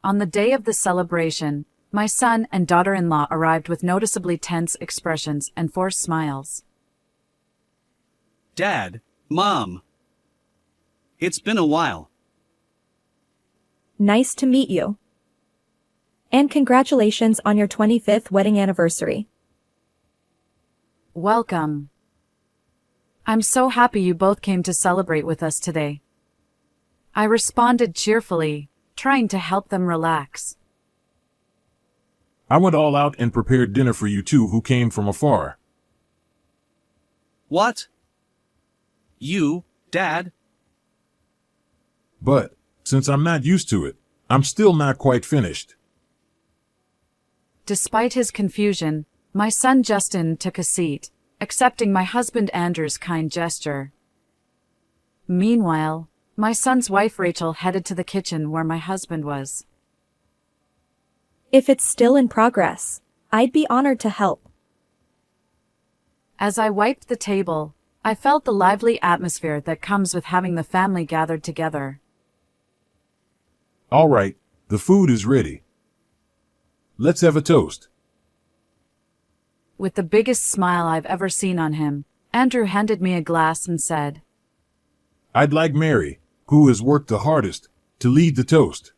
On the day of the celebration, my son and daughter-in-law arrived with noticeably tense expressions and forced smiles. Dad, Mom. It's been a while. Nice to meet you. And congratulations on your 25th wedding anniversary. Welcome. I'm so happy you both came to celebrate with us today. I responded cheerfully, trying to help them relax. I went all out and prepared dinner for you two who came from afar. What? You, Dad? But, since I'm not used to it, I'm still not quite finished. Despite his confusion, my son Justin took a seat, accepting my husband Andrew's kind gesture. Meanwhile, my son's wife Rachel headed to the kitchen where my husband was. If it's still in progress, I'd be honored to help. As I wiped the table, I felt the lively atmosphere that comes with having the family gathered together. All right, the food is ready. Let's have a toast. With the biggest smile I've ever seen on him, Andrew handed me a glass and said, I'd like Mary, who has worked the hardest, to lead the toast.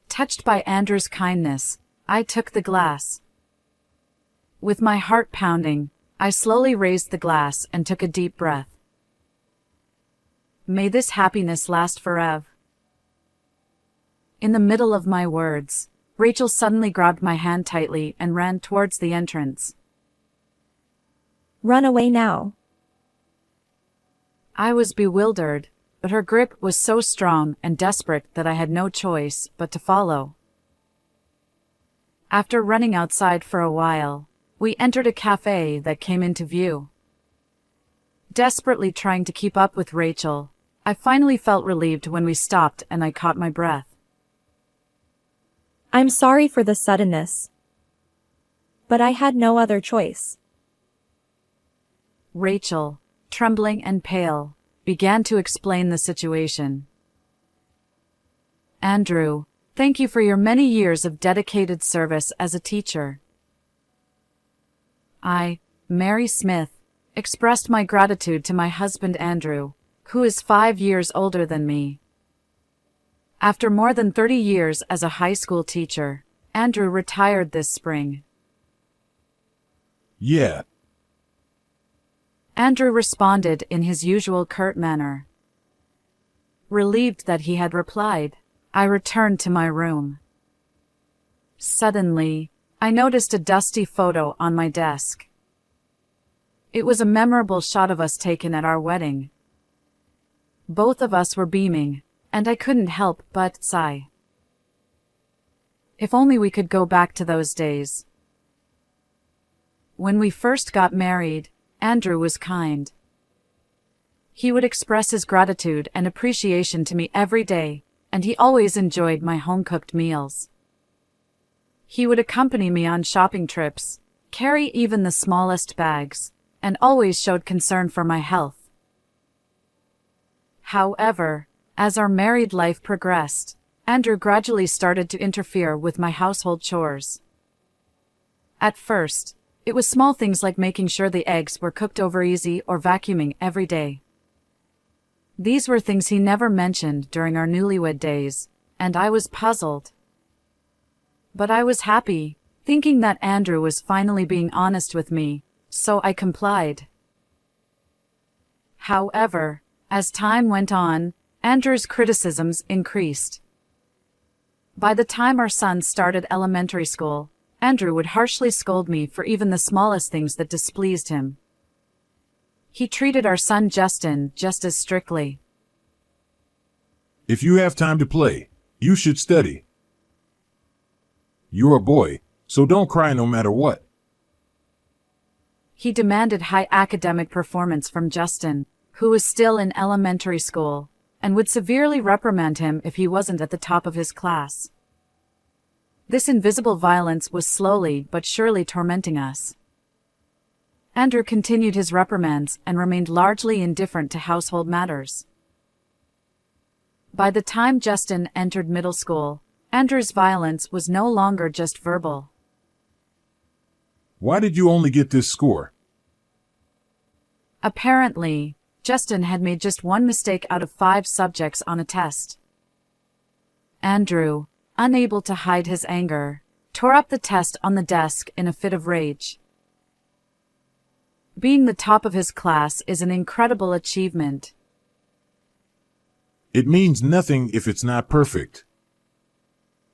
Touched by Andrew's kindness, I took the glass. With my heart pounding, I slowly raised the glass and took a deep breath. May this happiness last forever. In the middle of my words, Rachel suddenly grabbed my hand tightly and ran towards the entrance. Run away now. I was bewildered, but her grip was so strong and desperate that I had no choice but to follow. After running outside for a while, we entered a cafe that came into view. Desperately trying to keep up with Rachel, I finally felt relieved when we stopped and I caught my breath. I'm sorry for the suddenness, but I had no other choice. Rachel, trembling and pale, began to explain the situation. Andrew, thank you for your many years of dedicated service as a teacher. I, Mary Smith, expressed my gratitude to my husband Andrew, who is 5 years older than me. After more than 30 years as a high school teacher, Andrew retired this spring. Yeah. Andrew responded in his usual curt manner. Relieved that he had replied, I returned to my room. Suddenly, I noticed a dusty photo on my desk. It was a memorable shot of us taken at our wedding. Both of us were beaming, and I couldn't help but sigh. If only we could go back to those days. When we first got married, Andrew was kind. He would express his gratitude and appreciation to me every day, and he always enjoyed my home-cooked meals. He would accompany me on shopping trips, carry even the smallest bags, and always showed concern for my health. However, as our married life progressed, Andrew gradually started to interfere with my household chores. At first, it was small things like making sure the eggs were cooked over easy or vacuuming every day. These were things he never mentioned during our newlywed days, and I was puzzled. But I was happy, thinking that Andrew was finally being honest with me, so I complied. However, as time went on, Andrew's criticisms increased. By the time our son started elementary school, Andrew would harshly scold me for even the smallest things that displeased him. He treated our son Justin just as strictly. If you have time to play, you should study. You're a boy, so don't cry no matter what. He demanded high academic performance from Justin, who was still in elementary school, and would severely reprimand him if he wasn't at the top of his class. This invisible violence was slowly but surely tormenting us. Andrew continued his reprimands and remained largely indifferent to household matters. By the time Justin entered middle school, Andrew's violence was no longer just verbal. Why did you only get this score? Apparently, Justin had made just one mistake out of 5 subjects on a test. Andrew, unable to hide his anger, tore up the test on the desk in a fit of rage. Being the top of his class is an incredible achievement. It means nothing if it's not perfect.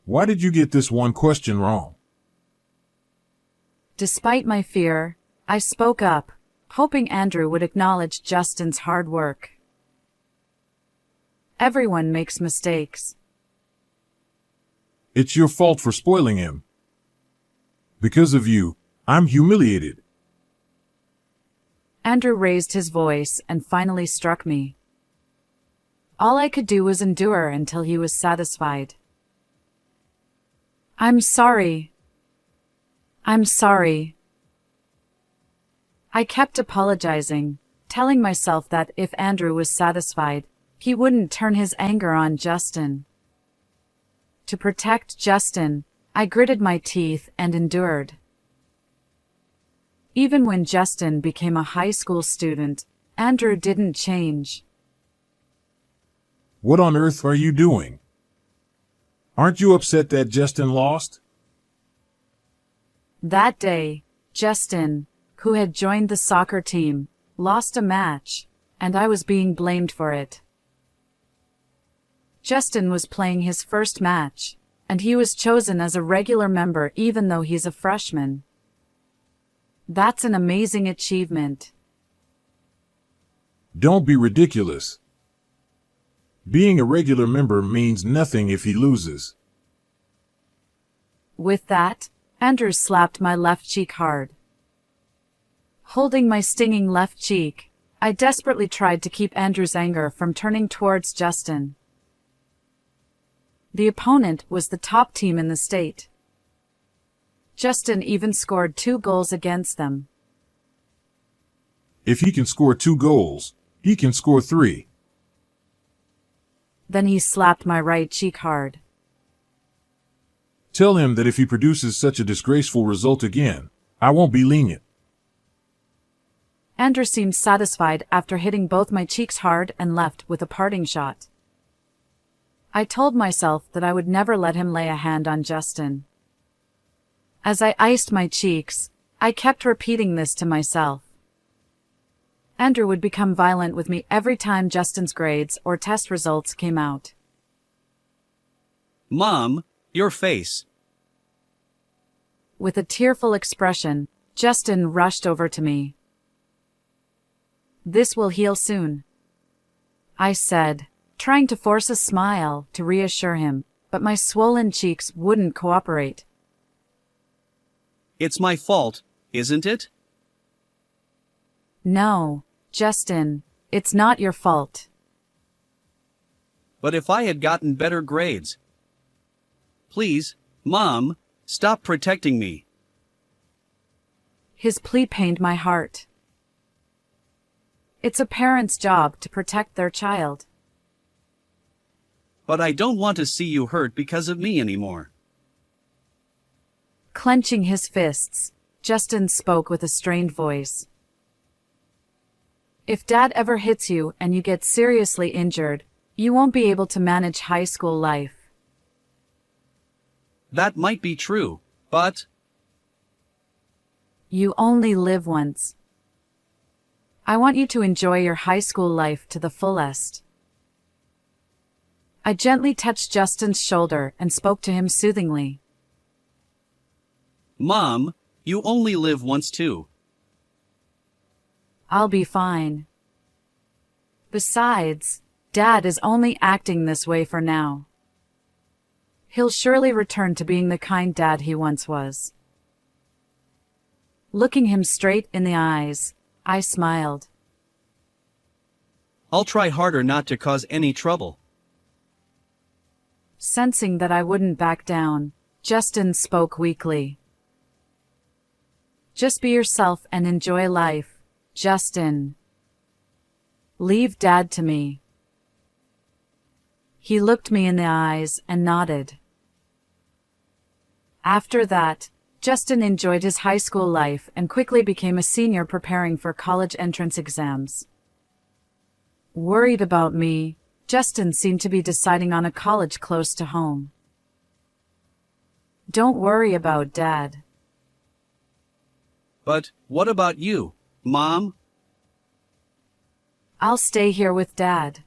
Why did you get this one question wrong? Despite my fear, I spoke up, hoping Andrew would acknowledge Justin's hard work. Everyone makes mistakes. It's your fault for spoiling him. Because of you, I'm humiliated. Andrew raised his voice and finally struck me. All I could do was endure until he was satisfied. I'm sorry. I'm sorry. I kept apologizing, telling myself that if Andrew was satisfied, he wouldn't turn his anger on Justin. To protect Justin, I gritted my teeth and endured. Even when Justin became a high school student, Andrew didn't change. What on earth are you doing? Aren't you upset that Justin lost? That day, Justin, who had joined the soccer team, lost a match, and I was being blamed for it. Justin was playing his first match, and he was chosen as a regular member even though he's a freshman. That's an amazing achievement. Don't be ridiculous. Being a regular member means nothing if he loses. With that, Andrew slapped my left cheek hard. Holding my stinging left cheek, I desperately tried to keep Andrew's anger from turning towards Justin. The opponent was the top team in the state. Justin even scored 2 goals against them. If he can score 2 goals, he can score 3. Then he slapped my right cheek hard. Tell him that if he produces such a disgraceful result again, I won't be lenient. Andrew seemed satisfied after hitting both my cheeks hard and left with a parting shot. I told myself that I would never let him lay a hand on Justin. As I iced my cheeks, I kept repeating this to myself. Andrew would become violent with me every time Justin's grades or test results came out. Mom, your face. With a tearful expression, Justin rushed over to me. This will heal soon, I said, trying to force a smile to reassure him, but my swollen cheeks wouldn't cooperate. It's my fault, isn't it? No, Justin, it's not your fault. But if I had gotten better grades. Please, Mom, stop protecting me. His plea pained my heart. It's a parent's job to protect their child. But I don't want to see you hurt because of me anymore. Clenching his fists, Justin spoke with a strained voice. If Dad ever hits you and you get seriously injured, you won't be able to manage high school life. That might be true, but You only live once. I want you to enjoy your high school life to the fullest. I gently touched Justin's shoulder and spoke to him soothingly. Mom, you only live once too. I'll be fine. Besides, Dad is only acting this way for now. He'll surely return to being the kind dad he once was. Looking him straight in the eyes, I smiled. I'll try harder not to cause any trouble. Sensing that I wouldn't back down, Justin spoke weakly. Just be yourself and enjoy life, Justin. Leave Dad to me. He looked me in the eyes and nodded. After that, Justin enjoyed his high school life and quickly became a senior preparing for college entrance exams. Worried about me, Justin seemed to be deciding on a college close to home. Don't worry about Dad. But what about you, Mom? I'll stay here with Dad.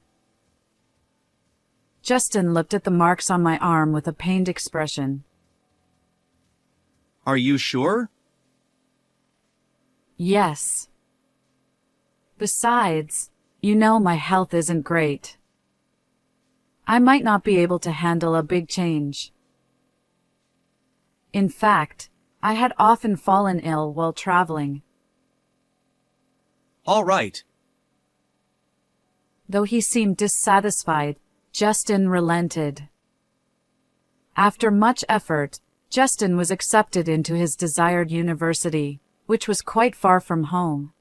Justin looked at the marks on my arm with a pained expression. Are you sure? Yes. Besides, you know my health isn't great. I might not be able to handle a big change. In fact, I had often fallen ill while traveling. All right. Though he seemed dissatisfied, Justin relented. After much effort, Justin was accepted into his desired university, which was quite far from home.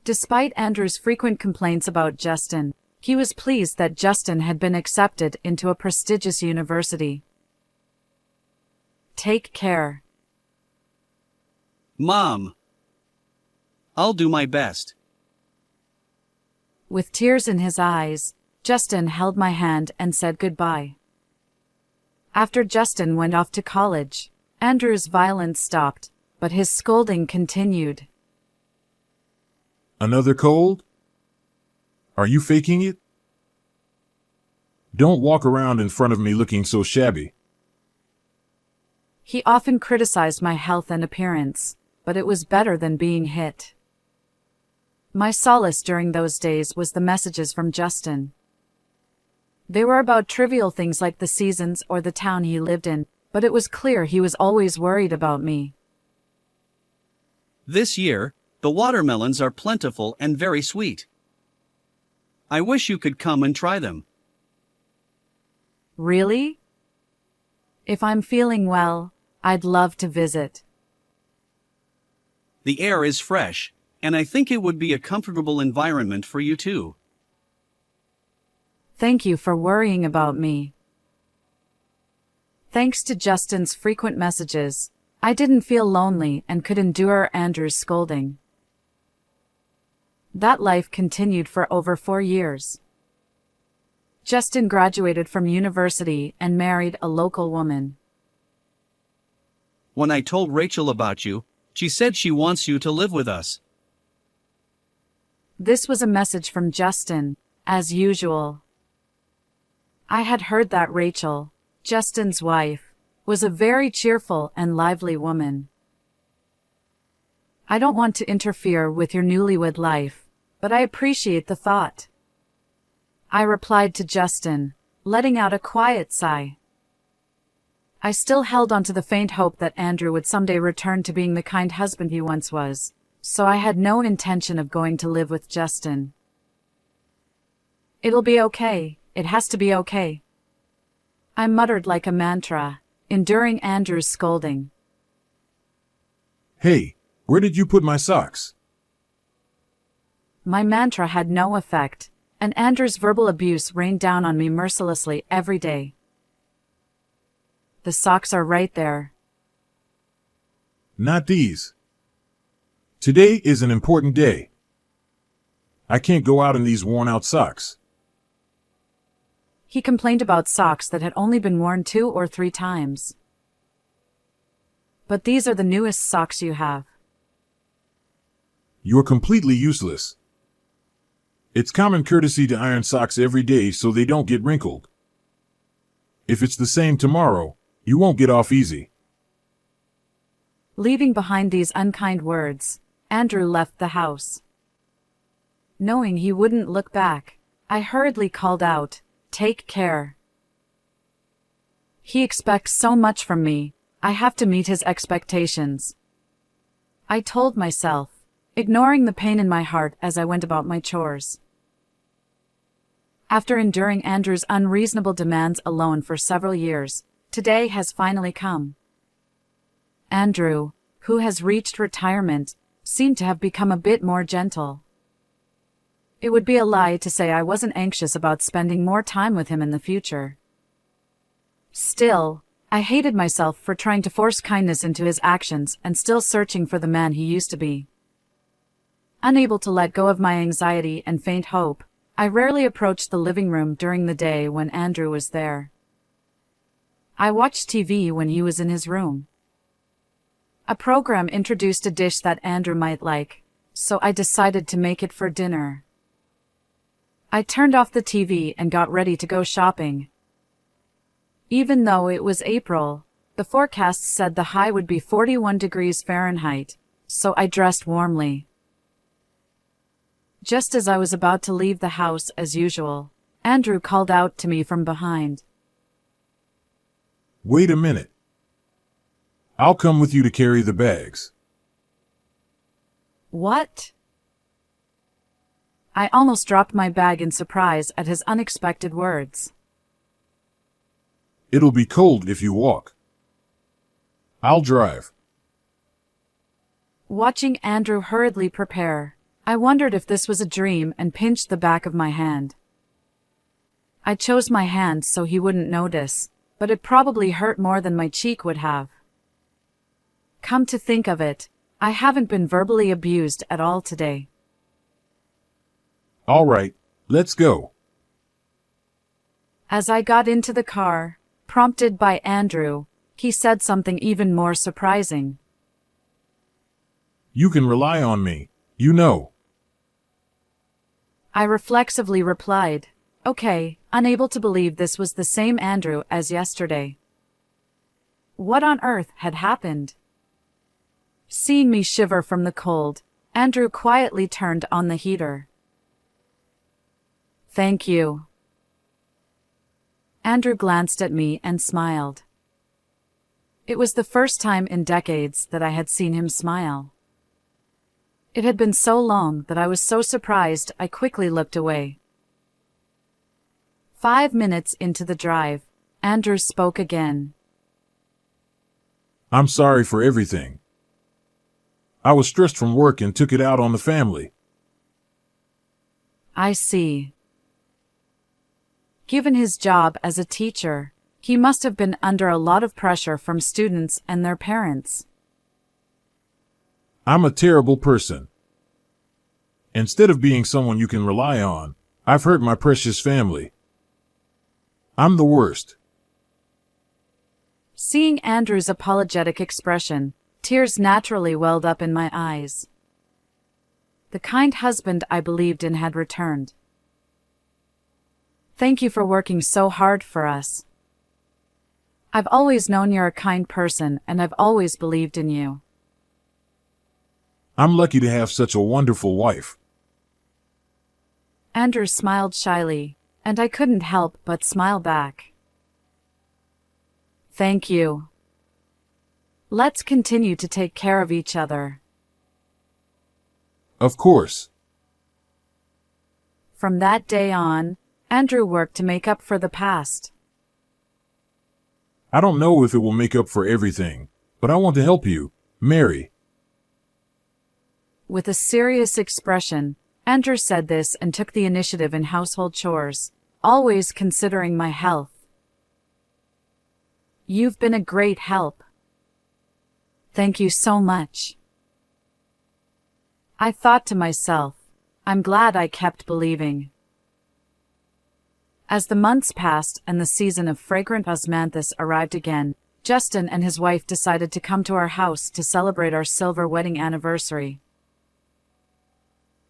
Despite Andrew's frequent complaints about Justin, he was pleased that Justin had been accepted into a prestigious university. Take care. Mom. I'll do my best. With tears in his eyes, Justin held my hand and said goodbye. After Justin went off to college, Andrew's violence stopped, but his scolding continued. Another cold? Are you faking it? Don't walk around in front of me looking so shabby. He often criticized my health and appearance, but it was better than being hit. My solace during those days was the messages from Justin. They were about trivial things like the seasons or the town he lived in, but it was clear he was always worried about me. This year, the watermelons are plentiful and very sweet. I wish you could come and try them. Really? If I'm feeling well, I'd love to visit. The air is fresh, and I think it would be a comfortable environment for you too. Thank you for worrying about me. Thanks to Justin's frequent messages, I didn't feel lonely and could endure Andrew's scolding. That life continued for over 4 years. Justin graduated from university and married a local woman. When I told Rachel about you, she said she wants you to live with us. This was a message from Justin, as usual. I had heard that Rachel, Justin's wife, was a very cheerful and lively woman. I don't want to interfere with your newlywed life, but I appreciate the thought. I replied to Justin, letting out a quiet sigh. I still held on to the faint hope that Andrew would someday return to being the kind husband he once was, so I had no intention of going to live with Justin. It'll be okay. It has to be okay. I muttered like a mantra, enduring Andrew's scolding. Hey, where did you put my socks? My mantra had no effect, and Andrew's verbal abuse rained down on me mercilessly every day. The socks are right there. Not these. Today is an important day. I can't go out in these worn-out socks. He complained about socks that had only been worn 2 or 3 times. But these are the newest socks you have. You're completely useless. It's common courtesy to iron socks every day so they don't get wrinkled. If it's the same tomorrow, you won't get off easy. Leaving behind these unkind words, Andrew left the house. Knowing he wouldn't look back, I hurriedly called out, "Take care." He expects so much from me, I have to meet his expectations. I told myself, ignoring the pain in my heart as I went about my chores. After enduring Andrew's unreasonable demands alone for several years, today has finally come. Andrew, who has reached retirement, seemed to have become a bit more gentle. It would be a lie to say I wasn't anxious about spending more time with him in the future. Still, I hated myself for trying to force kindness into his actions and still searching for the man he used to be. Unable to let go of my anxiety and faint hope, I rarely approached the living room during the day when Andrew was there. I watched TV when he was in his room. A program introduced a dish that Andrew might like, so I decided to make it for dinner. I turned off the TV and got ready to go shopping. Even though it was April, the forecast said the high would be 41 degrees Fahrenheit, so I dressed warmly. Just as I was about to leave the house as usual, Andrew called out to me from behind. Wait a minute. I'll come with you to carry the bags. What? I almost dropped my bag in surprise at his unexpected words. It'll be cold if you walk. I'll drive. Watching Andrew hurriedly prepare, I wondered if this was a dream and pinched the back of my hand. I chose my hand so he wouldn't notice, but it probably hurt more than my cheek would have. Come to think of it, I haven't been verbally abused at all today. All right, let's go. As I got into the car, prompted by Andrew, he said something even more surprising. You can rely on me, you know. I reflexively replied, okay, unable to believe this was the same Andrew as yesterday. What on earth had happened? Seeing me shiver from the cold, Andrew quietly turned on the heater. Thank you. Andrew glanced at me and smiled. It was the first time in decades that I had seen him smile. It had been so long that I was so surprised I quickly looked away. 5 minutes into the drive, Andrew spoke again. I'm sorry for everything. I was stressed from work and took it out on the family. I see. Given his job as a teacher, he must have been under a lot of pressure from students and their parents. I'm a terrible person. Instead of being someone you can rely on, I've hurt my precious family. I'm the worst. Seeing Andrew's apologetic expression, tears naturally welled up in my eyes. The kind husband I believed in had returned. Thank you for working so hard for us. I've always known you're a kind person, and I've always believed in you. I'm lucky to have such a wonderful wife. Andrew smiled shyly, and I couldn't help but smile back. Thank you. Let's continue to take care of each other. Of course. From that day on, Andrew worked to make up for the past. I don't know if it will make up for everything, but I want to help you, Mary. With a serious expression, Andrew said this and took the initiative in household chores, always considering my health. You've been a great help. Thank you so much. I thought to myself, I'm glad I kept believing. As the months passed and the season of fragrant osmanthus arrived again, Justin and his wife decided to come to our house to celebrate our silver wedding anniversary.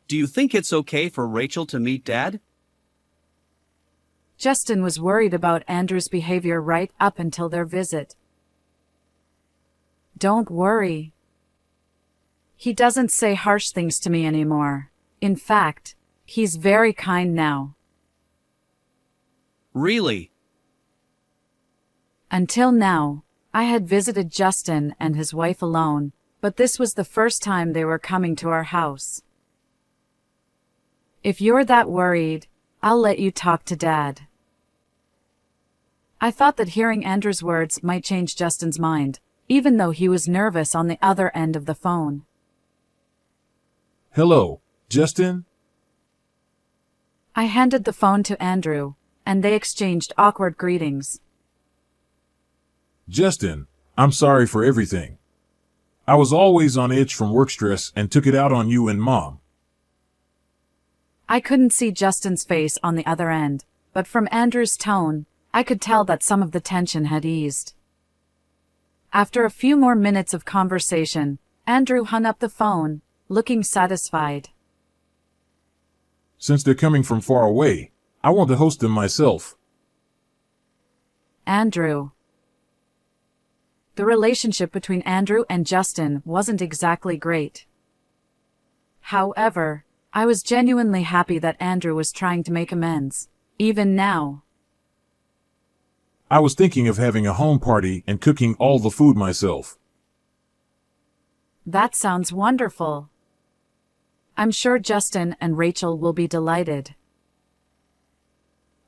Do you think it's okay for Rachel to meet Dad? Justin was worried about Andrew's behavior right up until their visit. Don't worry. He doesn't say harsh things to me anymore. In fact, he's very kind now. Really? Until now, I had visited Justin and his wife alone, but this was the first time they were coming to our house. If you're that worried, I'll let you talk to Dad. I thought that hearing Andrew's words might change Justin's mind, even though he was nervous on the other end of the phone. Hello, Justin? I handed the phone to Andrew, and they exchanged awkward greetings. Justin, I'm sorry for everything. I was always on edge from work stress and took it out on you and Mom. I couldn't see Justin's face on the other end, but from Andrew's tone, I could tell that some of the tension had eased. After a few more minutes of conversation, Andrew hung up the phone, looking satisfied. Since they're coming from far away, I want to host them myself. Andrew. The relationship between Andrew and Justin wasn't exactly great. However, I was genuinely happy that Andrew was trying to make amends, even now. I was thinking of having a home party and cooking all the food myself. That sounds wonderful. I'm sure Justin and Rachel will be delighted.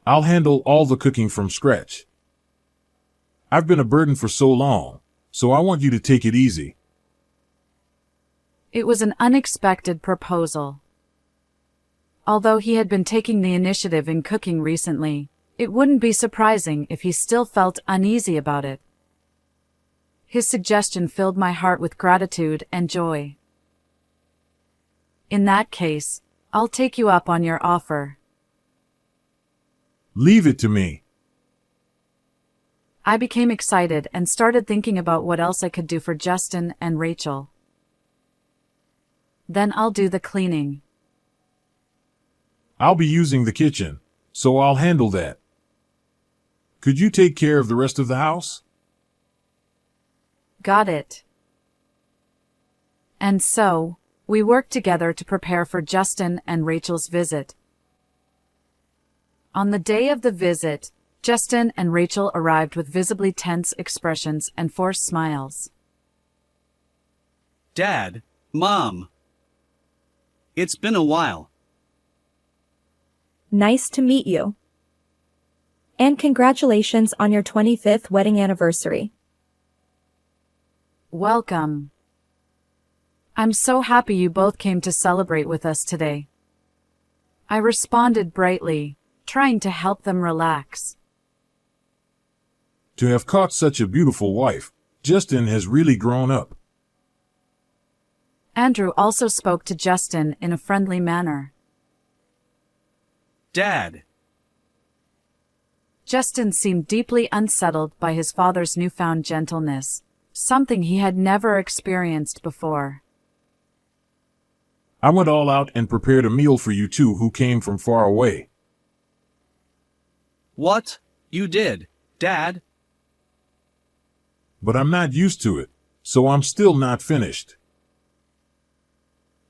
I'll handle all the cooking from scratch. I've been a burden for so long, so I want you to take it easy. It was an unexpected proposal. Although he had been taking the initiative in cooking recently, it wouldn't be surprising if he still felt uneasy about it. His suggestion filled my heart with gratitude and joy. In that case, I'll take you up on your offer. Leave it to me. I became excited and started thinking about what else I could do for Justin and Rachel. Then I'll do the cleaning. I'll be using the kitchen, so I'll handle that. Could you take care of the rest of the house? Got it. And so, we worked together to prepare for Justin and Rachel's visit. On the day of the visit, Justin and Rachel arrived with visibly tense expressions and forced smiles. Dad, Mom. It's been a while. Nice to meet you. And congratulations on your 25th wedding anniversary. Welcome. I'm so happy you both came to celebrate with us today. I responded brightly, trying to help them relax. To have caught such a beautiful wife, Justin has really grown up. Andrew also spoke to Justin in a friendly manner. Dad. Justin seemed deeply unsettled by his father's newfound gentleness, something he had never experienced before. I went all out and prepared a meal for you two who came from far away. What? You did, Dad? But I'm not used to it, so I'm still not finished.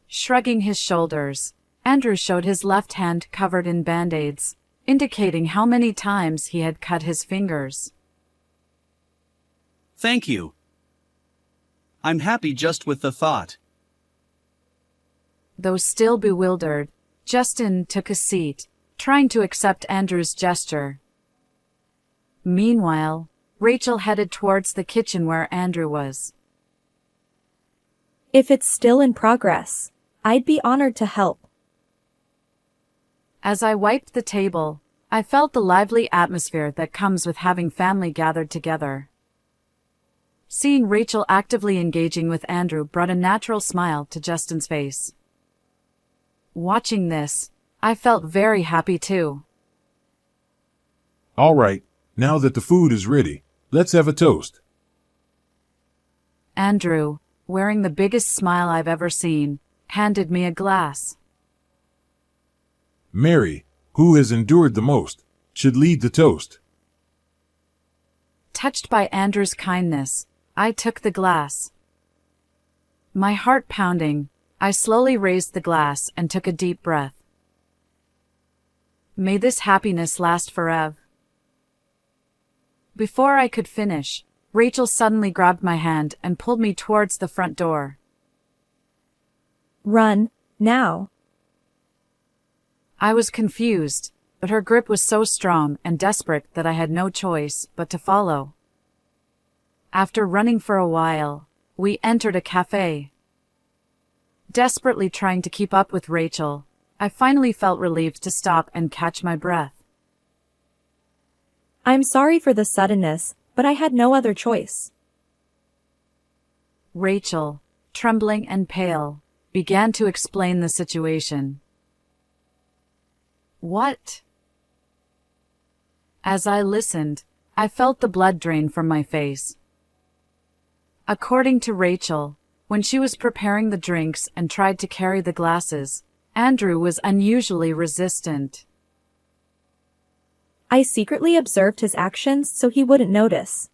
Shrugging his shoulders, Andrew showed his left hand covered in band-aids, indicating how many times he had cut his fingers. Thank you. I'm happy just with the thought. Though still bewildered, Justin took a seat, trying to accept Andrew's gesture. Meanwhile, Rachel headed towards the kitchen where Andrew was. If it's still in progress, I'd be honored to help. As I wiped the table, I felt the lively atmosphere that comes with having family gathered together. Seeing Rachel actively engaging with Andrew brought a natural smile to Justin's face. Watching this, I felt very happy too. All right, now that the food is ready, let's have a toast. Andrew, wearing the biggest smile I've ever seen, handed me a glass. Mary, who has endured the most, should lead the toast. Touched by Andrew's kindness, I took the glass. My heart pounding, I slowly raised the glass and took a deep breath. May this happiness last forever. Before I could finish, Rachel suddenly grabbed my hand and pulled me towards the front door. Run, now. I was confused, but her grip was so strong and desperate that I had no choice but to follow. After running for a while, we entered a cafe. Desperately trying to keep up with Rachel, I finally felt relieved to stop and catch my breath. I'm sorry for the suddenness, but I had no other choice. Rachel, trembling and pale, began to explain the situation. What? As I listened, I felt the blood drain from my face. According to Rachel, when she was preparing the drinks and tried to carry the glasses, Andrew was unusually resistant. I secretly observed his actions so he wouldn't notice.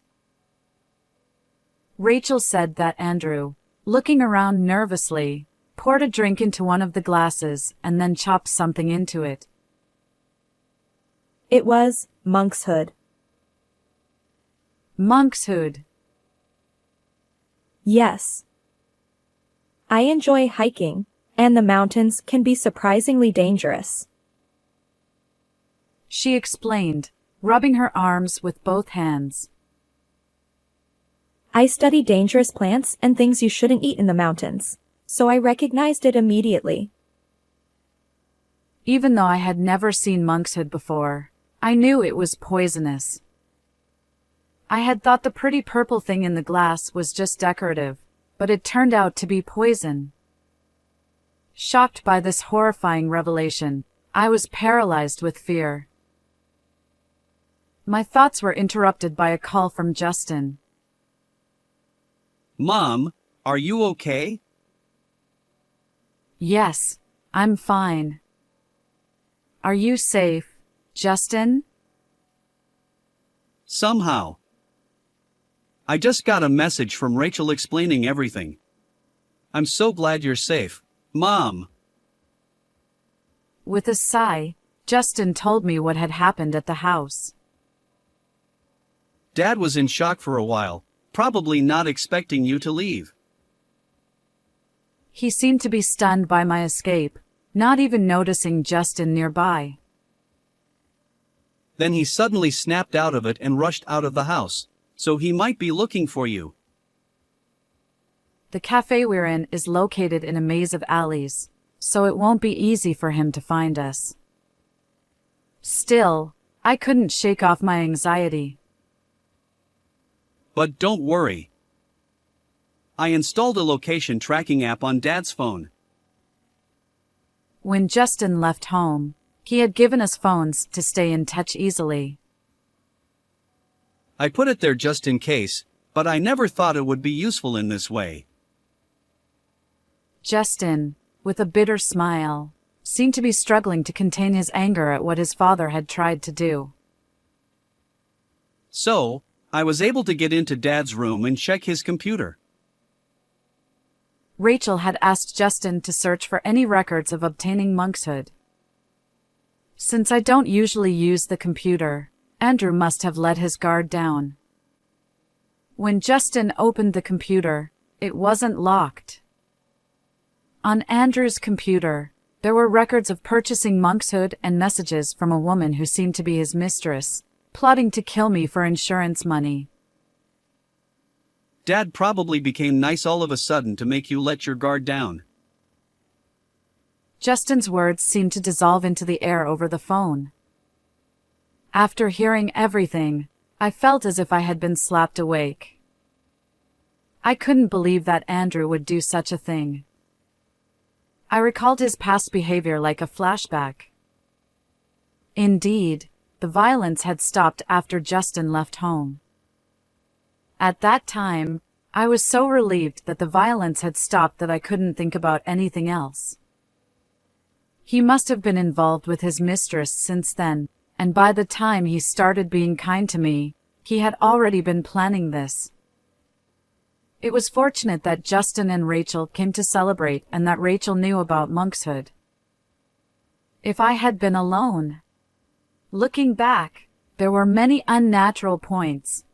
Rachel said that Andrew, looking around nervously, poured a drink into one of the glasses and then chopped something into it. It was monkshood. Monkshood. Yes. I enjoy hiking, and the mountains can be surprisingly dangerous. She explained, rubbing her arms with both hands. I study dangerous plants and things you shouldn't eat in the mountains, so I recognized it immediately. Even though I had never seen monkshood before, I knew it was poisonous. I had thought the pretty purple thing in the glass was just decorative, but it turned out to be poison. Shocked by this horrifying revelation, I was paralyzed with fear. My thoughts were interrupted by a call from Justin. Mom, are you okay? Yes, I'm fine. Are you safe, Justin? Somehow. I just got a message from Rachel explaining everything. I'm so glad you're safe, Mom. With a sigh, Justin told me what had happened at the house. Dad was in shock for a while, probably not expecting you to leave. He seemed to be stunned by my escape, not even noticing Justin nearby. Then he suddenly snapped out of it and rushed out of the house, so he might be looking for you. The cafe we're in is located in a maze of alleys, so it won't be easy for him to find us. Still, I couldn't shake off my anxiety. But don't worry. I installed a location tracking app on Dad's phone. When Justin left home, he had given us phones to stay in touch easily. I put it there just in case, but I never thought it would be useful in this way. Justin, with a bitter smile, seemed to be struggling to contain his anger at what his father had tried to do. So, I was able to get into Dad's room and check his computer. Rachel had asked Justin to search for any records of obtaining monkshood. Since I don't usually use the computer, Andrew must have let his guard down. When Justin opened the computer, it wasn't locked. On Andrew's computer, there were records of purchasing monkshood and messages from a woman who seemed to be his mistress, plotting to kill me for insurance money. Dad probably became nice all of a sudden to make you let your guard down. Justin's words seemed to dissolve into the air over the phone. After hearing everything, I felt as if I had been slapped awake. I couldn't believe that Andrew would do such a thing. I recalled his past behavior like a flashback. Indeed, the violence had stopped after Justin left home. At that time, I was so relieved that the violence had stopped that I couldn't think about anything else. He must have been involved with his mistress since then, and by the time he started being kind to me, he had already been planning this. It was fortunate that Justin and Rachel came to celebrate and that Rachel knew about monkshood. If I had been alone. Looking back, there were many unnatural points.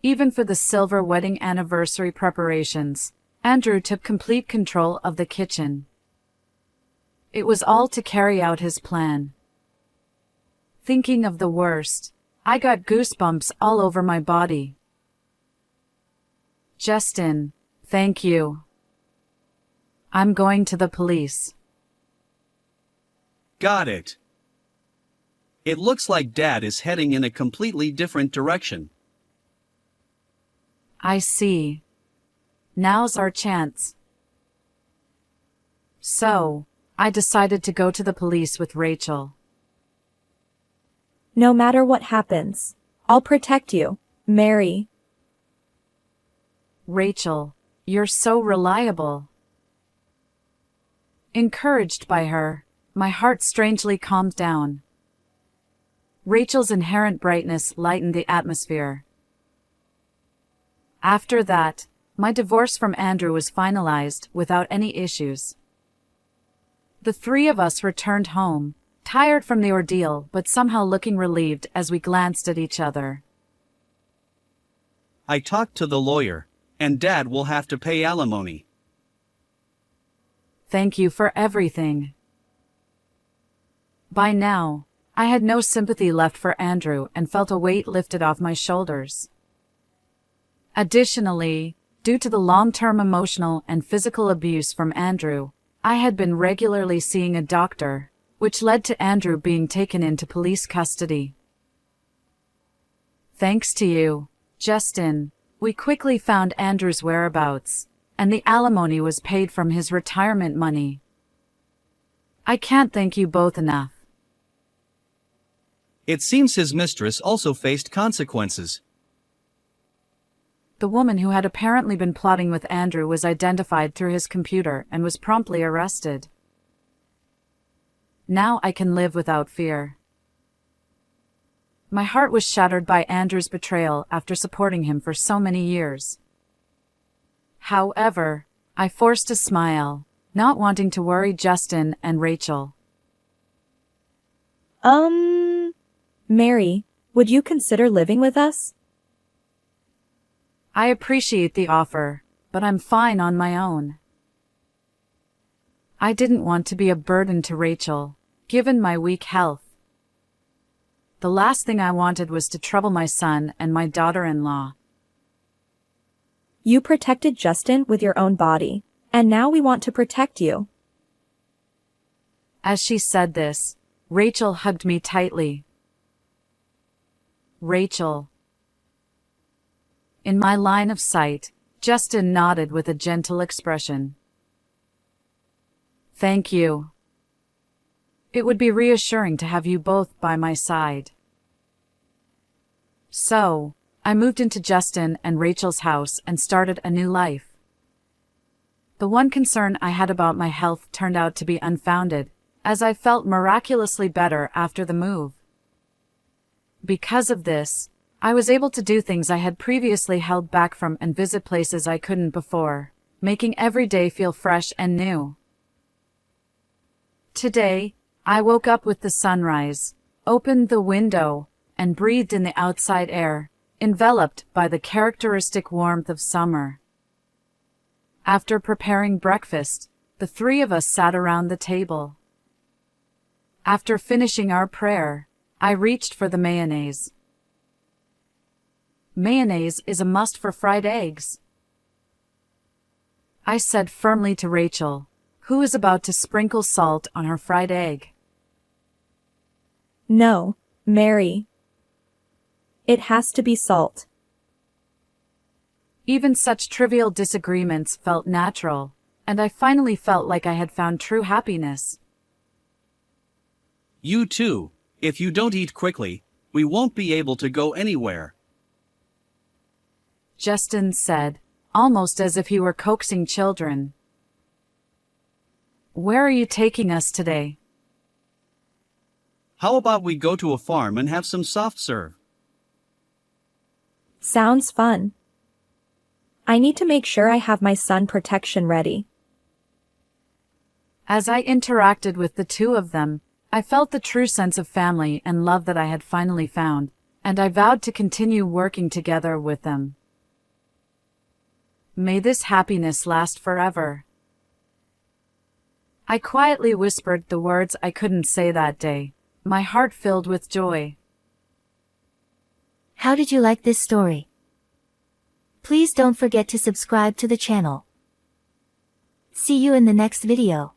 Even for the silver wedding anniversary preparations, Andrew took complete control of the kitchen. It was all to carry out his plan. Thinking of the worst, I got goosebumps all over my body. Justin, thank you. I'm going to the police. Got it. It looks like Dad is heading in a completely different direction. I see. Now's our chance. So, I decided to go to the police with Rachel. No matter what happens, I'll protect you, Mary. Rachel, you're so reliable. Encouraged by her, my heart strangely calmed down. Rachel's inherent brightness lightened the atmosphere. After that, my divorce from Andrew was finalized without any issues. The three of us returned home, tired from the ordeal but somehow looking relieved as we glanced at each other. I talked to the lawyer, and Dad will have to pay alimony. Thank you for everything. By now, I had no sympathy left for Andrew and felt a weight lifted off my shoulders. Additionally, due to the long-term emotional and physical abuse from Andrew, I had been regularly seeing a doctor, which led to Andrew being taken into police custody. Thanks to you, Justin, we quickly found Andrew's whereabouts, and the alimony was paid from his retirement money. I can't thank you both enough. It seems his mistress also faced consequences. The woman who had apparently been plotting with Andrew was identified through his computer and was promptly arrested. Now I can live without fear. My heart was shattered by Andrew's betrayal after supporting him for so many years. However, I forced a smile, not wanting to worry Justin and Rachel. Mary, would you consider living with us? I appreciate the offer, but I'm fine on my own. I didn't want to be a burden to Rachel, given my weak health. The last thing I wanted was to trouble my son and my daughter-in-law. You protected Justin with your own body, and now we want to protect you. As she said this, Rachel hugged me tightly. Rachel. In my line of sight, Justin nodded with a gentle expression. Thank you. It would be reassuring to have you both by my side. So, I moved into Justin and Rachel's house and started a new life. The one concern I had about my health turned out to be unfounded, as I felt miraculously better after the move. Because of this, I was able to do things I had previously held back from and visit places I couldn't before, making every day feel fresh and new. Today, I woke up with the sunrise, opened the window, and breathed in the outside air, enveloped by the characteristic warmth of summer. After preparing breakfast, the three of us sat around the table. After finishing our prayer, I reached for the mayonnaise. Mayonnaise is a must for fried eggs, I said firmly to Rachel, who was about to sprinkle salt on her fried egg. No, Mary. It has to be salt. Even such trivial disagreements felt natural, and I finally felt like I had found true happiness. You too. If you don't eat quickly, we won't be able to go anywhere. Justin said, almost as if he were coaxing children. Where are you taking us today? How about we go to a farm and have some soft serve? Sounds fun. I need to make sure I have my sun protection ready. As I interacted with the two of them, I felt the true sense of family and love that I had finally found, and I vowed to continue working together with them. May this happiness last forever. I quietly whispered the words I couldn't say that day, my heart filled with joy. How did you like this story? Please don't forget to subscribe to the channel. See you in the next video.